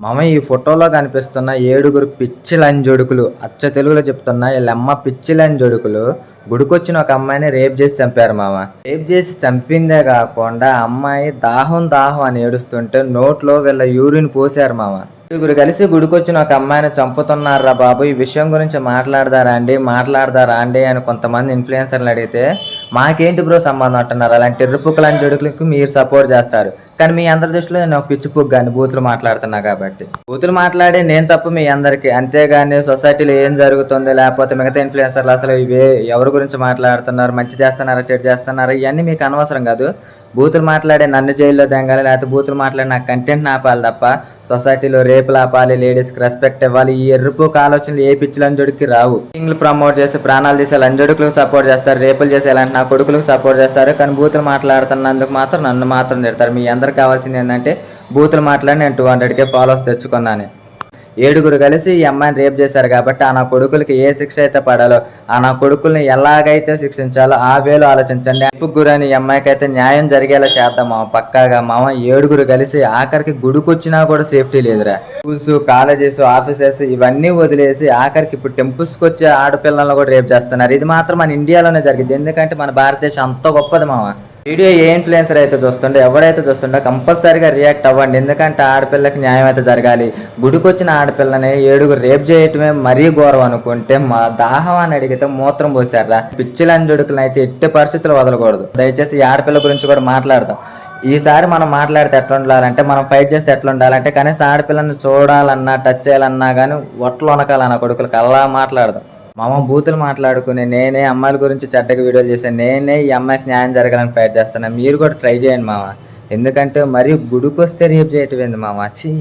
మామ ఈ ఫోటోలో కనిపిస్తున్న 7గురు పిచ్చి లంజొడుకులు అచ్చ తెలుగులో చెప్తున్నా వీళ్ళమ్మ పిచ్చి లంజొడుకులు గుడికొచ్చిన ఒక అమ్మాయిని రేప్ చేసి చంపారు మామ. రేప్ చేసి చంపిందే కాకుండా అమ్మాయి దాహం దాహం అని ఏడుస్తుంటే నోట్లో వీళ్ళ యూరిన్ పోసారు మామ. 7గురు కలిసి గుడికొచ్చిన ఒక అమ్మాయిని చంపుతున్నారా బాబు, ఈ విషయం గురించి మాట్లాడదారా అండి అని కొంతమంది ఇన్ఫ్లుయెన్సర్లు అడిగితే మాకేంటి బ్రో సంబంధం అంటున్నారు. అలాంటి ఎర్రుపుక్క లంజొడుకులకు మీరు సపోర్ట్ చేస్తారు. కానీ మీ అందరి దృష్టిలో నేను ఒక పిచ్చి పుగ్గాని బూతులు మాట్లాడుతున్నా కాబట్టి. బూతులు మాట్లాడి నేను తప్పు మీ అందరికీ, అంతేగాని సొసైటీలో ఏం జరుగుతుంది లేకపోతే మిగతా ఇన్ఫ్లుయెన్సర్లు అసలు ఇవే ఎవరి గురించి మాట్లాడుతున్నారు, మంచి చేస్తున్నారా చెడు చేస్తున్నారా ఇవన్నీ మీకు అనవసరం కాదు. బూతులు మాట్లాడే నన్ను జైల్లో దెంగాలి, లేకపోతే బూతులు మాట్లాడి నా కంటెంట్ ఆపాలి తప్ప సొసైటీలో రేపులు ఆపాలి, లేడీస్కి రెస్పెక్ట్ ఇవ్వాలి, ఈ ఎర్రుపోక ఆలోచనలు ఏ పిచ్చి లంజొడికి రావు. సింగ్లు ప్రమోట్ చేసి ప్రాణాలు తీసే లంజొడుకులకు సపోర్ట్ చేస్తారు, రేపులు చేసే ఇలాంటి నా కొడుకులకు సపోర్ట్ చేస్తారు. కానీ బూతులు మాట్లాడుతున్నందుకు మాత్రం నన్ను మాత్రం తిడతారు. మీ అందరికి కావాల్సింది ఏంటంటే బూతులు మాట్లాడి నేను 200K ఫాలోవర్స్ తెచ్చుకున్నాను. 7గురు కలిసి ఈ అమ్మాయిని రేప్ చేశారు కాబట్టి ఆ నా కొడుకులకి ఏ శిక్ష అయితే పడాలో, ఆ నా కొడుకుల్ని ఎలాగైతే శిక్షించాలో ఆ వేలో ఆలోచించండి. రేపుగురు అని ఈ అమ్మాయికి అయితే న్యాయం జరిగేలా చేద్దాం మామ, పక్కాగా మామ. 7గురు కలిసి ఆఖరికి గుడికొచ్చినా కూడా సేఫ్టీ లేదురా. స్కూల్స్, కాలేజెస్, ఆఫీసెస్ ఇవన్నీ వదిలేసి ఆఖరికి ఇప్పుడు టెంపుల్స్కి వచ్చే ఆడపిల్లలను కూడా రేప్ చేస్తున్నారు. ఇది మాత్రం మన ఇండియాలోనే జరిగింది, ఎందుకంటే మన భారతదేశం అంత గొప్పది మామ. వీడియో ఏ ఇన్ఫ్లుయెన్సర్ అయితే చూస్తుండో ఎవరైతే చూస్తుండో కంపల్సరీగా రియాక్ట్ అవ్వండి, ఎందుకంటే ఆడపిల్లకి న్యాయం అయితే జరగాలి. గుడికొచ్చిన ఆడపిల్లని 7గురు రేప్ చేయటమే మరీ ఘోరం అనుకుంటే మా దాహం అని అడిగితే మూత్రం పోసారా. పిచ్చిలంజొడుకులను అయితే ఎట్టి పరిస్థితులు వదలకూడదు. దయచేసి ఈ ఆడపిల్ల గురించి కూడా మాట్లాడదాం. ఈసారి మనం మాట్లాడితే ఎట్లా ఉండాలంటే, మనం ఫైట్ చేస్తే ఎట్లా ఉండాలంటే కనీసం ఆడపిల్లని చూడాలన్నా టచ్ చేయాలన్నా కానీ ఒట్లు వనకాలన్న కొడుకులకి అలా మాట్లాడదాం. మామ బూతులు మాట్లాడుకుని నేనే అమ్మాయిల గురించి చెడ్డగా వీడియోలు చేశాను, నేనే ఈ అమ్మాయికి న్యాయం జరగాలని ఫైట్ చేస్తాను. మీరు కూడా ట్రై చేయండి మామ, ఎందుకంటే మరీ గుడికొస్తే రేపు చేయటం ఏంది మామ. చీ.